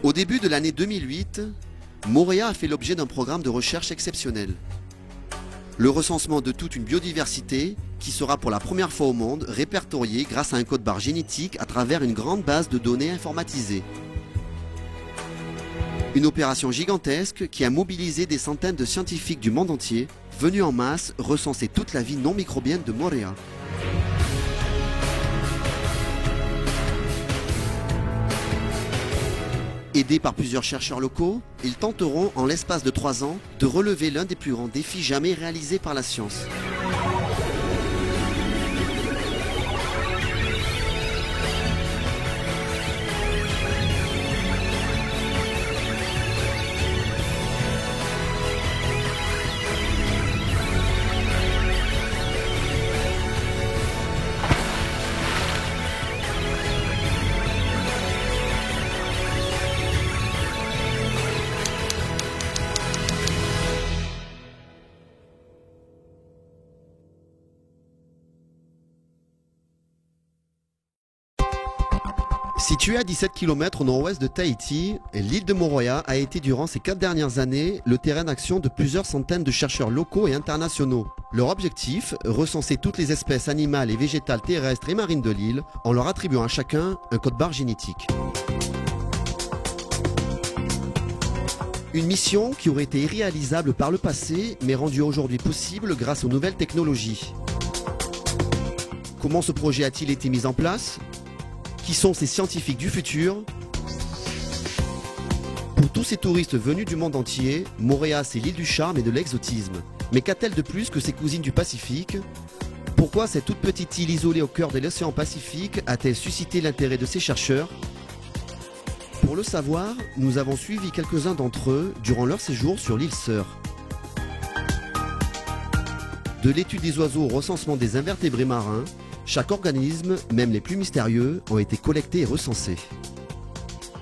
Au début de l'année 2008, Moorea a fait l'objet d'un programme de recherche exceptionnel. Le recensement de toute une biodiversité qui sera pour la première fois au monde répertoriée grâce à un code-barre génétique à travers une grande base de données informatisée. Une opération gigantesque qui a mobilisé des centaines de scientifiques du monde entier venus en masse recenser toute la vie non microbienne de Moorea. Aidés par plusieurs chercheurs locaux, ils tenteront en l'espace de 3 ans de relever l'un des plus grands défis jamais réalisés par la science. Située à 17 km au nord-ouest de Tahiti, l'île de Moorea a été durant ces 4 dernières années le terrain d'action de plusieurs centaines de chercheurs locaux et internationaux. Leur objectif, recenser toutes les espèces animales et végétales terrestres et marines de l'île en leur attribuant à chacun un code-barre génétique. Une mission qui aurait été irréalisable par le passé mais rendue aujourd'hui possible grâce aux nouvelles technologies. Comment ce projet a-t-il été mis en place ? Qui sont ces scientifiques du futur? Pour tous ces touristes venus du monde entier, Moorea c'est l'île du charme et de l'exotisme. Mais qu'a-t-elle de plus que ses cousines du Pacifique? Pourquoi cette toute petite île isolée au cœur de l'océan Pacifique a-t-elle suscité l'intérêt de ces chercheurs? Pour le savoir, nous avons suivi quelques-uns d'entre eux durant leur séjour sur l'île Sœur. De l'étude des oiseaux au recensement des invertébrés marins, chaque organisme, même les plus mystérieux, ont été collectés et recensés.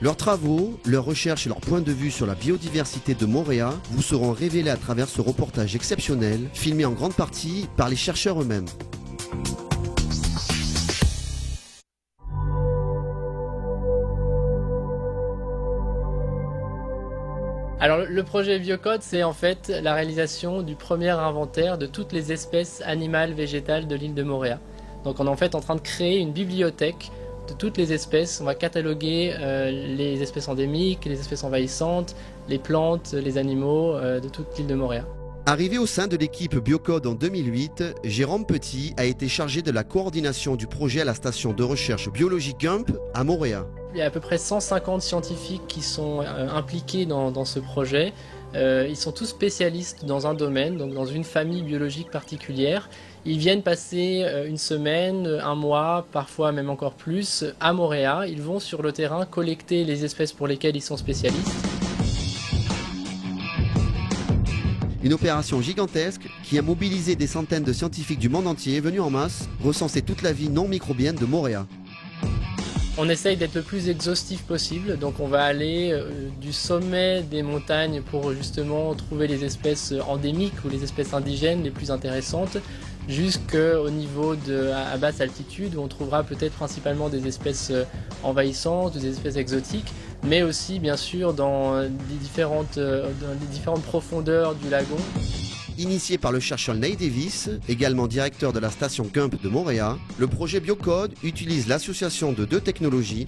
Leurs travaux, leurs recherches et leurs points de vue sur la biodiversité de Moorea vous seront révélés à travers ce reportage exceptionnel, filmé en grande partie par les chercheurs eux-mêmes. Alors le projet Biocode, c'est en fait la réalisation du premier inventaire de toutes les espèces animales, végétales de l'île de Moorea. Donc on est en fait en train de créer une bibliothèque de toutes les espèces. On va cataloguer les espèces endémiques, les espèces envahissantes, les plantes, les animaux de toute l'île de Moorea. Arrivé au sein de l'équipe Biocode en 2008, Jérôme Petit a été chargé de la coordination du projet à la station de recherche biologique Gump à Moorea. Il y a à peu près 150 scientifiques qui sont impliqués dans ce projet. Ils sont tous spécialistes dans un domaine, donc dans une famille biologique particulière. Ils viennent passer une semaine, un mois, parfois même encore plus, à Moorea. Ils vont sur le terrain collecter les espèces pour lesquelles ils sont spécialistes. Une opération gigantesque qui a mobilisé des centaines de scientifiques du monde entier venus en masse recenser toute la vie non microbienne de Moorea. On essaye d'être le plus exhaustif possible, donc on va aller du sommet des montagnes pour justement trouver les espèces endémiques ou les espèces indigènes les plus intéressantes, jusqu'au niveau à basse altitude où on trouvera peut-être principalement des espèces envahissantes, des espèces exotiques, mais aussi bien sûr dans les différentes profondeurs du lagon. Initié par le chercheur Neil Davis, également directeur de la station Gump de Moorea, le projet Biocode utilise l'association de 2 technologies,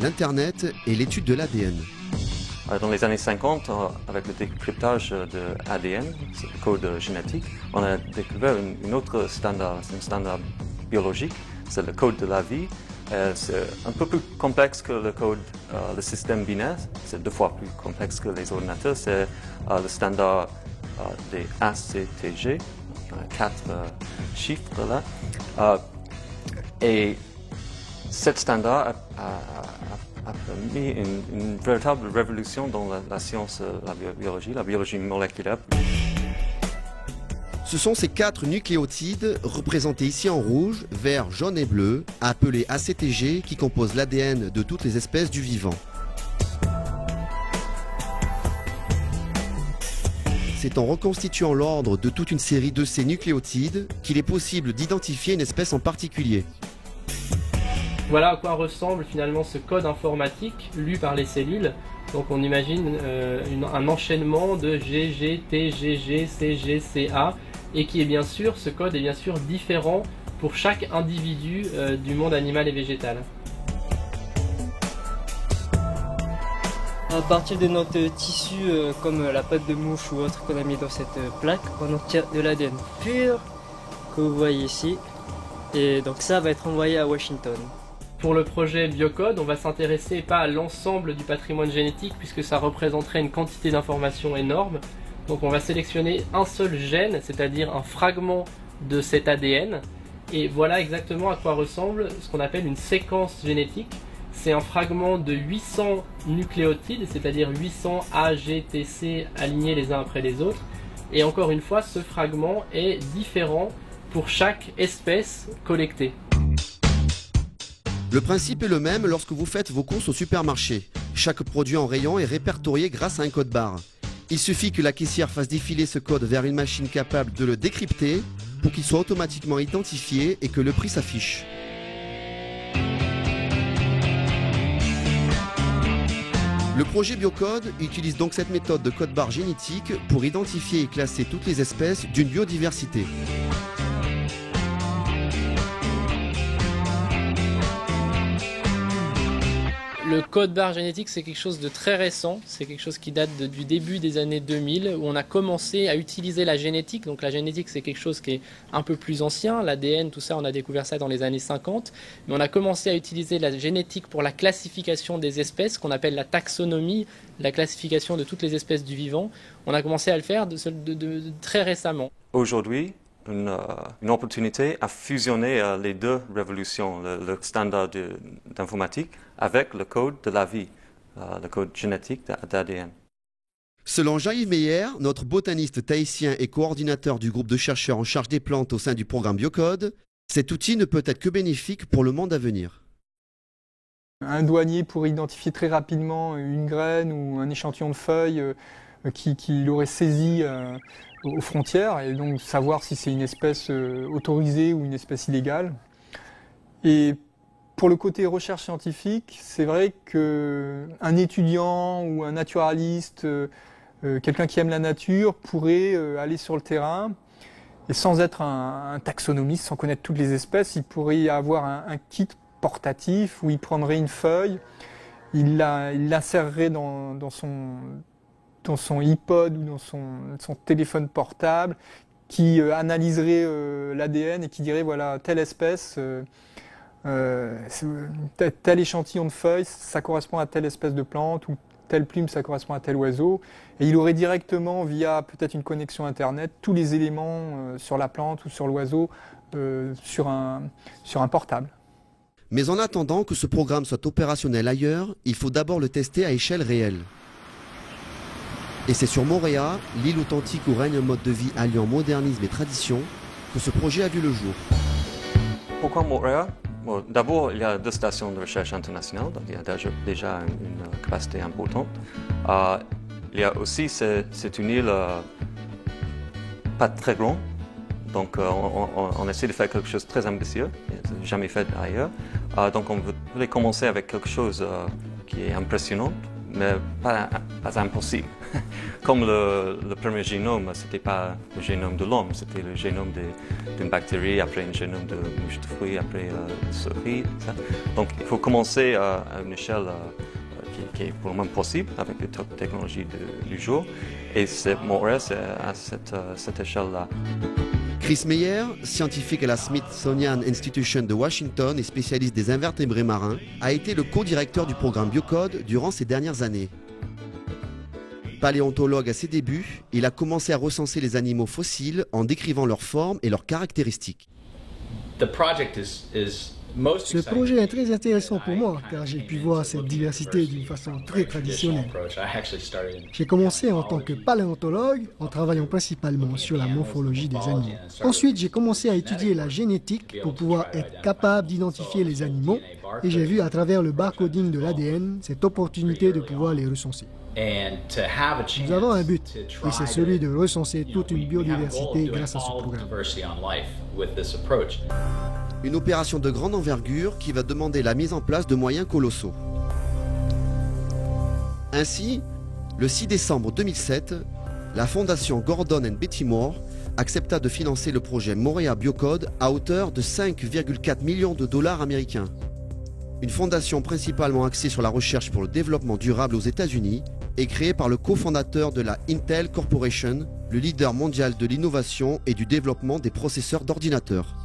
l'Internet et l'étude de l'ADN. Dans les années 50, avec le décryptage de l'ADN, le code génétique, on a découvert un autre standard, c'est un standard biologique, c'est le code de la vie. C'est un peu plus complexe que le code, le système binaire, c'est 2 fois plus complexe que les ordinateurs, c'est le standard des ACTG, 4 chiffres là. Et cet standard a permis une véritable révolution dans la science, la biologie moléculaire. Ce sont ces 4 nucléotides, représentés ici en rouge, vert, jaune et bleu, appelés ACTG, qui composent l'ADN de toutes les espèces du vivant. C'est en reconstituant l'ordre de toute une série de ces nucléotides qu'il est possible d'identifier une espèce en particulier. Voilà à quoi ressemble finalement ce code informatique lu par les cellules. Donc on imagine un enchaînement de G, G, T, G, G, C, G, C, A, et qui est bien sûr, ce code est bien sûr différent pour chaque individu du monde animal et végétal. À partir de notre tissu, comme la pâte de mouche ou autre qu'on a mis dans cette plaque, on obtient de l'ADN pur, que vous voyez ici, et donc ça va être envoyé à Washington. Pour le projet Biocode, on va s'intéresser pas à l'ensemble du patrimoine génétique puisque ça représenterait une quantité d'informations énorme. Donc on va sélectionner un seul gène, c'est-à-dire un fragment de cet ADN. Et voilà exactement à quoi ressemble ce qu'on appelle une séquence génétique. C'est un fragment de 800 nucléotides, c'est-à-dire 800 A, G, T, C alignés les uns après les autres. Et encore une fois, ce fragment est différent pour chaque espèce collectée. Le principe est le même lorsque vous faites vos courses au supermarché. Chaque produit en rayon est répertorié grâce à un code barre. Il suffit que la caissière fasse défiler ce code vers une machine capable de le décrypter pour qu'il soit automatiquement identifié et que le prix s'affiche. Le projet Biocode utilise donc cette méthode de code barre génétique pour identifier et classer toutes les espèces d'une biodiversité. Le code barre génétique, c'est quelque chose de très récent, c'est quelque chose qui date du début des années 2000, où on a commencé à utiliser la génétique. Donc la génétique, c'est quelque chose qui est un peu plus ancien, l'ADN, tout ça, on a découvert ça dans les années 50, mais on a commencé à utiliser la génétique pour la classification des espèces, qu'on appelle la taxonomie, la classification de toutes les espèces du vivant. On a commencé à le faire très récemment. Aujourd'hui, une opportunité à fusionner les deux révolutions, le standard d'informatique avec le code de la vie, le code génétique d'ADN. Selon Jean-Yves Meyer, notre botaniste tahitien et coordinateur du groupe de chercheurs en charge des plantes au sein du programme Biocode, cet outil ne peut être que bénéfique pour le monde à venir. Un douanier pourrait identifier très rapidement une graine ou un échantillon de feuilles qu'il aurait saisi aux frontières et donc savoir si c'est une espèce autorisée ou une espèce illégale. Et pour le côté recherche scientifique, c'est vrai qu'un étudiant ou un naturaliste, quelqu'un qui aime la nature, pourrait aller sur le terrain et sans être un taxonomiste, sans connaître toutes les espèces, il pourrait y avoir un kit portatif où il prendrait une feuille, il l'insérerait dans son iPod ou dans son téléphone portable, qui analyserait l'ADN et qui dirait voilà, telle espèce, tel échantillon de feuilles, ça correspond à telle espèce de plante, ou telle plume, ça correspond à tel oiseau. Et il aurait directement, via peut-être une connexion Internet, tous les éléments sur la plante ou sur l'oiseau sur un portable. Mais en attendant que ce programme soit opérationnel ailleurs, il faut d'abord le tester à échelle réelle. Et c'est sur Moorea, l'île authentique où règne un mode de vie alliant modernisme et tradition, que ce projet a vu le jour. Pourquoi Moorea? Bon, d'abord, il y a 2 stations de recherche internationales, donc il y a déjà une capacité importante. Il y a aussi, c'est une île pas très grande, donc on essaie de faire quelque chose de très ambitieux, jamais fait ailleurs. Donc on voulait commencer avec quelque chose qui est impressionnant, mais pas impossible. Comme le premier génome, ce n'était pas le génome de l'homme, c'était le génome d'une bactérie, après un génome de mouche de fruits, après de souris. Donc il faut commencer à une échelle qui est pour le moins possible avec les technologies du jour. Et Moorea, c'est à cette échelle-là. Chris Meyer, scientifique à la Smithsonian Institution de Washington et spécialiste des invertébrés marins, a été le co-directeur du programme Biocode durant ces dernières années. Paléontologue à ses débuts, il a commencé à recenser les animaux fossiles en décrivant leur forme et leurs caractéristiques. Ce projet est très intéressant pour moi car j'ai pu voir cette diversité d'une façon très traditionnelle. J'ai commencé en tant que paléontologue en travaillant principalement sur la morphologie des animaux. Ensuite, j'ai commencé à étudier la génétique pour pouvoir être capable d'identifier les animaux et j'ai vu à travers le barcoding de l'ADN cette opportunité de pouvoir les recenser. Nous avons un but, et c'est celui de recenser toute une biodiversité grâce à ce programme. Une opération de grande envergure qui va demander la mise en place de moyens colossaux. Ainsi, le 6 décembre 2007, la fondation Gordon & Betty Moore accepta de financer le projet Moorea Biocode à hauteur de 5,4 millions de dollars américains. Une fondation principalement axée sur la recherche pour le développement durable aux États-Unis est créée par le cofondateur de la Intel Corporation, le leader mondial de l'innovation et du développement des processeurs d'ordinateurs.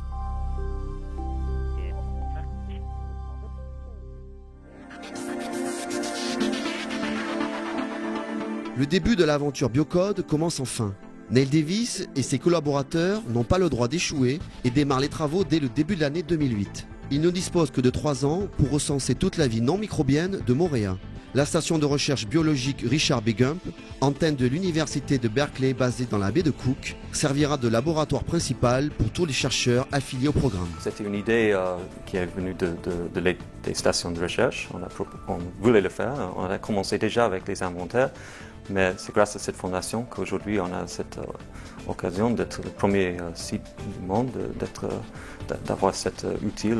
Le début de l'aventure Biocode commence enfin. Neil Davis et ses collaborateurs n'ont pas le droit d'échouer et démarrent les travaux dès le début de l'année 2008. Ils ne disposent que de 3 ans pour recenser toute la vie non microbienne de Moorea. La station de recherche biologique Richard B. Gump, antenne de l'université de Berkeley basée dans la baie de Cook, servira de laboratoire principal pour tous les chercheurs affiliés au programme. C'était une idée qui est venue des stations de recherche. On voulait le faire. On a commencé déjà avec les inventaires. Mais c'est grâce à cette fondation qu'aujourd'hui on a cette occasion d'être le premier site du monde, d'avoir cet outil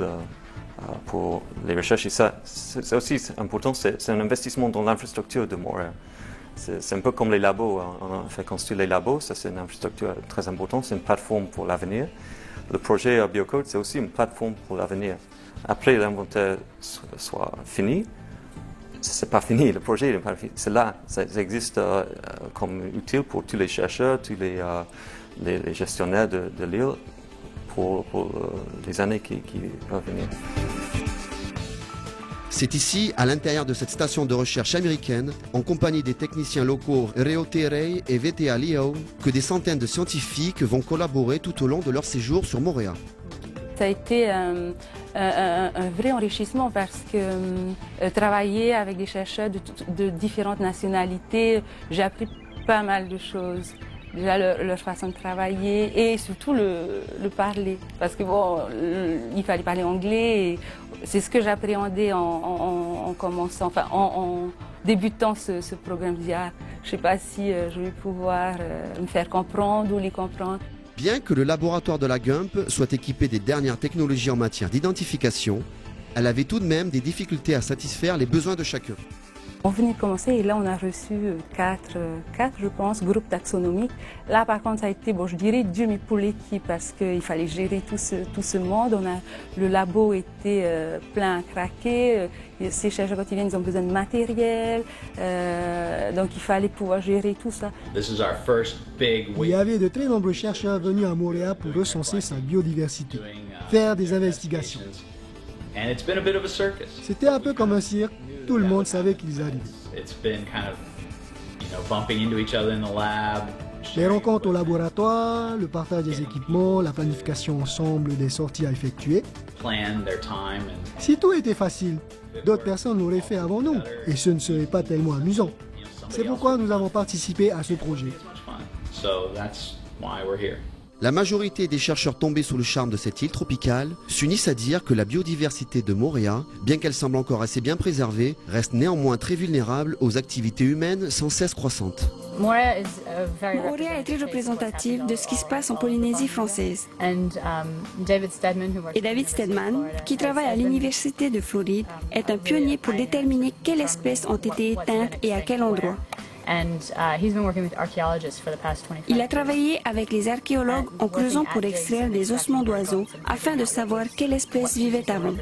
pour les recherches. Et ça, c'est aussi important, c'est un investissement dans l'infrastructure de Moorea. C'est un peu comme les labos. On a fait construire les labos, ça c'est une infrastructure très importante, c'est une plateforme pour l'avenir. Le projet Biocode, c'est aussi une plateforme pour l'avenir. Après l'inventaire soit fini, c'est pas fini, le projet n'est pas fini. C'est là, ça existe comme utile pour tous les chercheurs, tous les gestionnaires de l'île pour les années qui vont venir. C'est ici, à l'intérieur de cette station de recherche américaine, en compagnie des techniciens locaux Reo Terei et VTA Leo, que des centaines de scientifiques vont collaborer tout au long de leur séjour sur Moorea. Ça a été un vrai enrichissement parce que travailler avec des chercheurs de différentes nationalités, j'ai appris pas mal de choses. Déjà leur façon de travailler et surtout le parler. Parce que bon, il fallait parler anglais et c'est ce que j'appréhendais en commençant, enfin en débutant ce programme. Je me dis, je ne sais pas si je vais pouvoir me faire comprendre ou les comprendre. Bien que le laboratoire de la Gump soit équipé des dernières technologies en matière d'identification, elle avait tout de même des difficultés à satisfaire les besoins de chacun. On venait de commencer et là on a reçu 4 je pense, groupes taxonomiques. Là par contre ça a été, bon je dirais Dieu mais pour l'équipe parce qu'il fallait gérer tout ce monde. Le labo était plein à craquer. Ces chercheurs quand ils viennent ils ont besoin de matériel. Donc il fallait pouvoir gérer tout ça. Il y avait de très nombreux chercheurs venus à Moorea pour recenser sa biodiversité, faire des investigations. C'était un peu comme un cirque. Tout le monde savait qu'ils arrivaient. Les rencontres au laboratoire, le partage des équipements, la planification ensemble des sorties à effectuer. Si tout était facile, d'autres personnes l'auraient fait avant nous et ce ne serait pas tellement amusant. C'est pourquoi nous avons participé à ce projet. La majorité des chercheurs tombés sous le charme de cette île tropicale s'unissent à dire que la biodiversité de Moorea, bien qu'elle semble encore assez bien préservée, reste néanmoins très vulnérable aux activités humaines sans cesse croissantes. Moorea est très représentative de ce qui se passe en Polynésie française. Et David Steadman, qui travaille à l'Université de Floride, est un pionnier pour déterminer quelles espèces ont été éteintes et à quel endroit. Il a travaillé avec les archéologues en creusant pour extraire des ossements d'oiseaux afin de savoir quelle espèce vivait avant.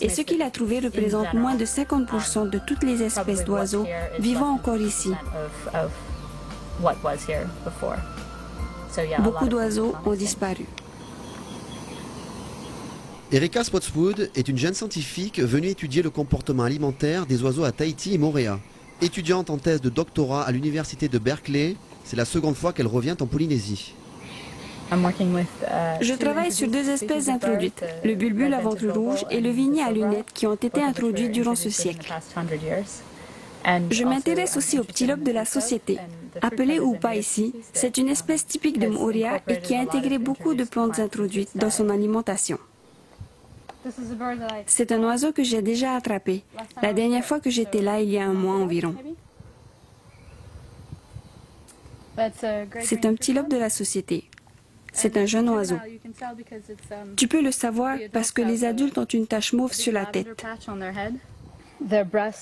Et ce qu'il a trouvé représente moins de 50% de toutes les espèces d'oiseaux vivant encore ici. Beaucoup d'oiseaux ont disparu. Erika Spotswood est une jeune scientifique venue étudier le comportement alimentaire des oiseaux à Tahiti et Moorea. Étudiante en thèse de doctorat à l'université de Berkeley, c'est la seconde fois qu'elle revient en Polynésie. Je travaille sur 2 espèces introduites, le bulbule à ventre rouge et le vignet à lunettes qui ont été introduits durant ce siècle. Je m'intéresse aussi au petit lobe de la société. Appelé Upa ici, c'est une espèce typique de Moorea et qui a intégré beaucoup de plantes introduites dans son alimentation. C'est un oiseau que j'ai déjà attrapé. La dernière fois que j'étais là, il y a un mois environ. C'est un petit lobe de la société. C'est un jeune oiseau. Tu peux le savoir parce que les adultes ont une tache mauve sur la tête.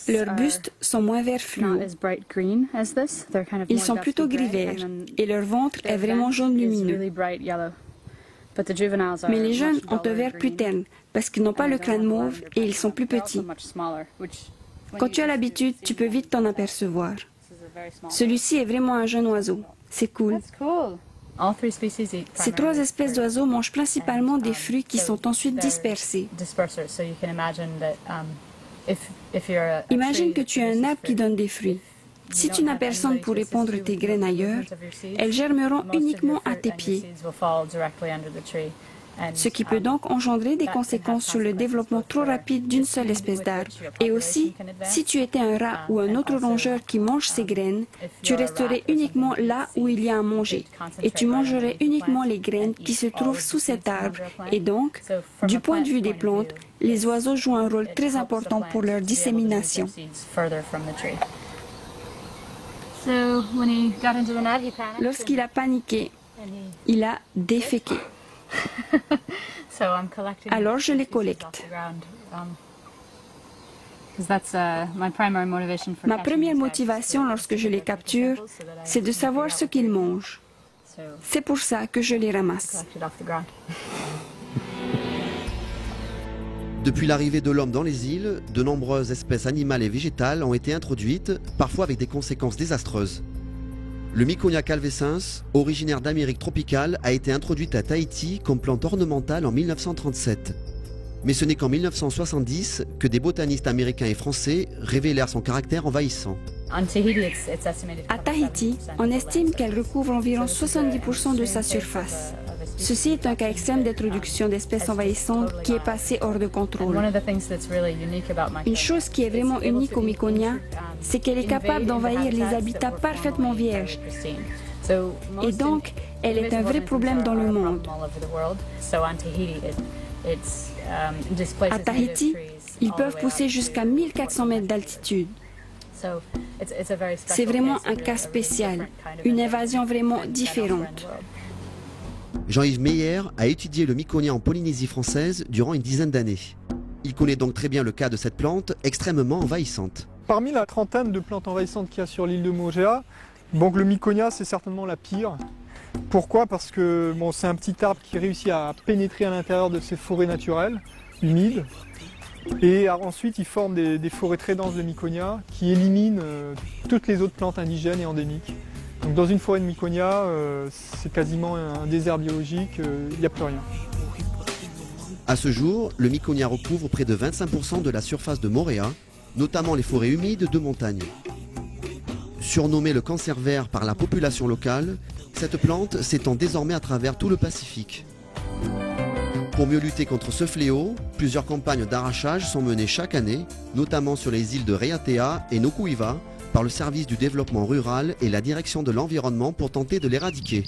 Leurs bustes sont moins vert fluo. Ils sont plutôt gris-vert et leur ventre est vraiment jaune lumineux. Mais les jeunes ont un vert plus terne parce qu'ils n'ont pas le crâne mauve et ils sont plus petits. Quand tu as l'habitude, tu peux vite t'en apercevoir. Celui-ci est vraiment un jeune oiseau. C'est cool. Ces trois espèces d'oiseaux mangent principalement des fruits qui sont ensuite dispersés. Imagine que tu as un arbre qui donne des fruits. Si tu n'as personne pour répandre tes graines ailleurs, elles germeront uniquement à tes pieds, ce qui peut donc engendrer des conséquences sur le développement trop rapide d'une seule espèce d'arbre. Et aussi, si tu étais un rat ou un autre rongeur qui mange ces graines, tu resterais uniquement là où il y a à manger, et tu mangerais uniquement les graines qui se trouvent sous cet arbre. Et donc, du point de vue des plantes, les oiseaux jouent un rôle très important pour leur dissémination. Lorsqu'il a paniqué, il a déféqué. Alors je les collecte. Ma première motivation lorsque je les capture, c'est de savoir ce qu'ils mangent. C'est pour ça que je les ramasse. Depuis l'arrivée de l'homme dans les îles, de nombreuses espèces animales et végétales ont été introduites, parfois avec des conséquences désastreuses. Le Miconia calvescens, originaire d'Amérique tropicale, a été introduite à Tahiti comme plante ornementale en 1937. Mais ce n'est qu'en 1970 que des botanistes américains et français révélèrent son caractère envahissant. À Tahiti, on estime qu'elle recouvre environ 70% de sa surface. Ceci est un cas extrême d'introduction d'espèces envahissantes qui est passé hors de contrôle. Une chose qui est vraiment unique au Miconia, c'est qu'elle est capable d'envahir les habitats parfaitement vierges. Et donc, elle est un vrai problème dans le monde. À Tahiti, ils peuvent pousser jusqu'à 1400 mètres d'altitude. C'est vraiment un cas spécial, une invasion vraiment différente. Jean-Yves Meyer a étudié le Miconia en Polynésie française durant une dizaine d'années. Il connaît donc très bien le cas de cette plante extrêmement envahissante. Parmi la trentaine de plantes envahissantes qu'il y a sur l'île de Moorea, donc le Miconia c'est certainement la pire. Pourquoi? Parce que bon, c'est un petit arbre qui réussit à pénétrer à l'intérieur de ces forêts naturelles, humides. Et ensuite il forme des forêts très denses de Miconia qui éliminent toutes les autres plantes indigènes et endémiques. Donc dans une forêt de Miconia, c'est quasiment un désert biologique, il n'y a plus rien. À ce jour, le Miconia recouvre près de 25% de la surface de Moorea, notamment les forêts humides de montagne. Surnommée le cancer vert par la population locale, cette plante s'étend désormais à travers tout le Pacifique. Pour mieux lutter contre ce fléau, plusieurs campagnes d'arrachage sont menées chaque année, notamment sur les îles de Raiatea et Nuku'iva, par le service du développement rural et la direction de l'environnement pour tenter de l'éradiquer.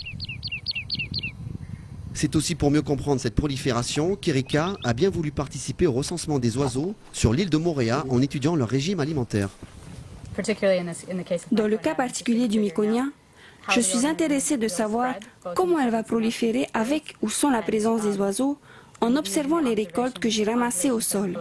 C'est aussi pour mieux comprendre cette prolifération qu'Erika a bien voulu participer au recensement des oiseaux sur l'île de Moorea en étudiant leur régime alimentaire. Dans le cas particulier du Miconia, je suis intéressée de savoir comment elle va proliférer avec ou sans la présence des oiseaux en observant les récoltes que j'ai ramassées au sol.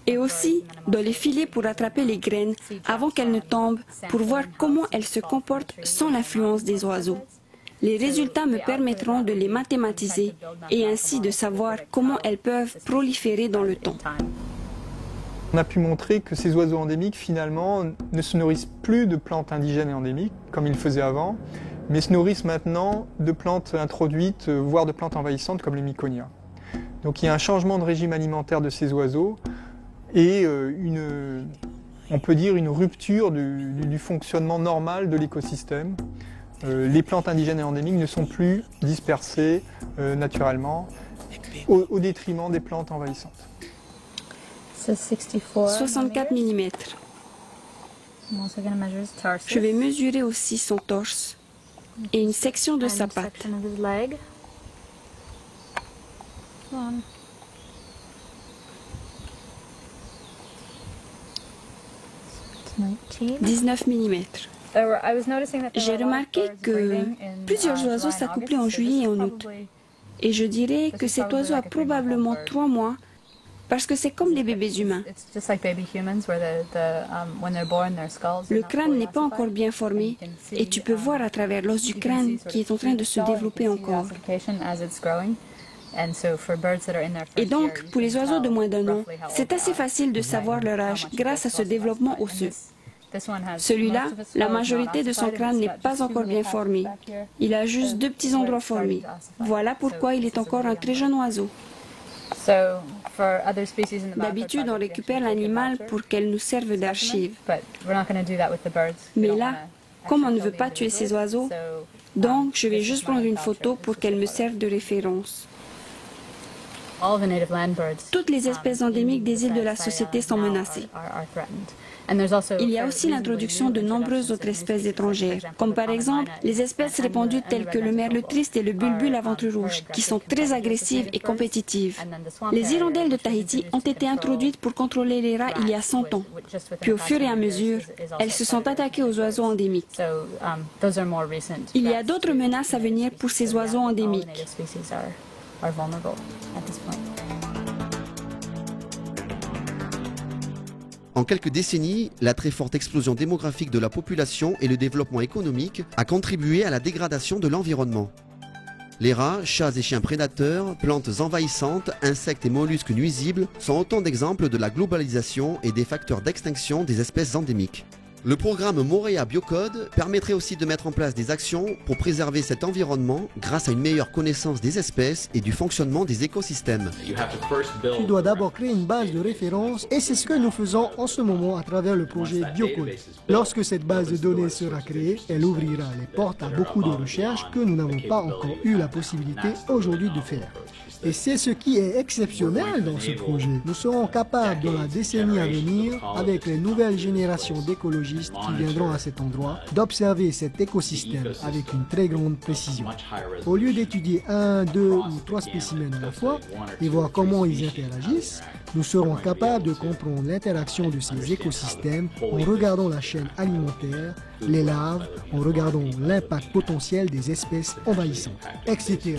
Et aussi dans les filets pour attraper les graines avant qu'elles ne tombent pour voir comment elles se comportent sans l'influence des oiseaux. Les résultats me permettront de les mathématiser et ainsi de savoir comment elles peuvent proliférer dans le temps. On a pu montrer que ces oiseaux endémiques finalement ne se nourrissent plus de plantes indigènes et endémiques comme ils le faisaient avant, mais se nourrissent maintenant de plantes introduites, voire de plantes envahissantes comme les Miconia. Donc il y a un changement de régime alimentaire de ces oiseaux et on peut dire une rupture du fonctionnement normal de l'écosystème. Les plantes indigènes et endémiques ne sont plus dispersées naturellement au détriment des plantes envahissantes. 64 mm. Je vais mesurer aussi son torse et une section de sa patte. 19 mm. J'ai remarqué que plusieurs oiseaux s'accouplaient en juillet et en août. Et je dirais que cet oiseau a probablement 3 mois, parce que c'est comme les bébés humains. Le crâne n'est pas encore bien formé, et tu peux voir à travers l'os du crâne qui est en train de se développer encore. Et donc, pour les oiseaux de moins d'1 an, c'est assez facile de savoir leur âge grâce à ce développement osseux. Celui-là, la majorité de son crâne n'est pas encore bien formé. Il a juste 2 petits endroits formés. Voilà pourquoi il est encore un très jeune oiseau. D'habitude, on récupère l'animal pour qu'elle nous serve d'archive. Mais là, comme on ne veut pas tuer ces oiseaux, donc je vais juste prendre une photo pour qu'elle me serve de référence. Toutes les espèces endémiques des îles de la Société sont menacées. Il y a aussi l'introduction de nombreuses autres espèces étrangères, comme par exemple les espèces répandues telles que le merle triste et le bulbule à ventre rouge, qui sont très agressives et compétitives. Les hirondelles de Tahiti ont été introduites pour contrôler les rats il y a 100 ans. Puis au fur et à mesure, elles se sont attaquées aux oiseaux endémiques. Il y a d'autres menaces à venir pour ces oiseaux endémiques. En quelques décennies, la très forte explosion démographique de la population et le développement économique a contribué à la dégradation de l'environnement. Les rats, chats et chiens prédateurs, plantes envahissantes, insectes et mollusques nuisibles sont autant d'exemples de la globalisation et des facteurs d'extinction des espèces endémiques. Le programme Moorea Biocode permettrait aussi de mettre en place des actions pour préserver cet environnement grâce à une meilleure connaissance des espèces et du fonctionnement des écosystèmes. Tu dois d'abord créer une base de référence et c'est ce que nous faisons en ce moment à travers le projet Biocode. Lorsque cette base de données sera créée, elle ouvrira les portes à beaucoup de recherches que nous n'avons pas encore eu la possibilité aujourd'hui de faire. Et c'est ce qui est exceptionnel dans ce projet. Nous serons capables dans la décennie à venir, avec les nouvelles générations d'écologistes qui viendront à cet endroit, d'observer cet écosystème avec une très grande précision. Au lieu d'étudier 1, 2 ou 3 spécimens à la fois et voir comment ils interagissent, nous serons capables de comprendre l'interaction de ces écosystèmes en regardant la chaîne alimentaire, les larves, en regardant l'impact potentiel des espèces envahissantes, etc.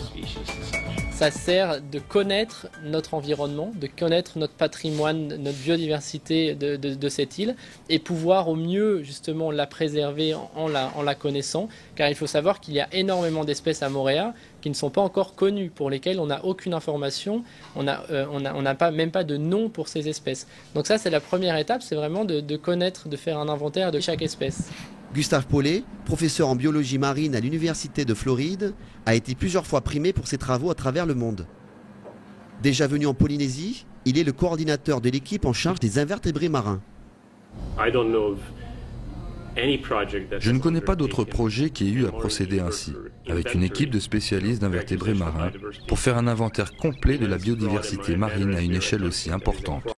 Ça sert de connaître notre environnement, de connaître notre patrimoine, notre biodiversité de cette île et pouvoir au mieux justement la préserver en la connaissant, car il faut savoir qu'il y a énormément d'espèces à Moorea qui ne sont pas encore connues, pour lesquelles on n'a aucune information, on n'a même pas de nom pour ces espèces. Donc ça c'est la première étape, c'est vraiment de connaître, de faire un inventaire de chaque espèce. Gustave Paulet, professeur en biologie marine à l'Université de Floride, a été plusieurs fois primé pour ses travaux à travers le monde. Déjà venu en Polynésie, il est le coordinateur de l'équipe en charge des invertébrés marins. Je ne connais pas d'autre projet qui ait eu à procéder ainsi, avec une équipe de spécialistes d'invertébrés marins, pour faire un inventaire complet de la biodiversité marine à une échelle aussi importante.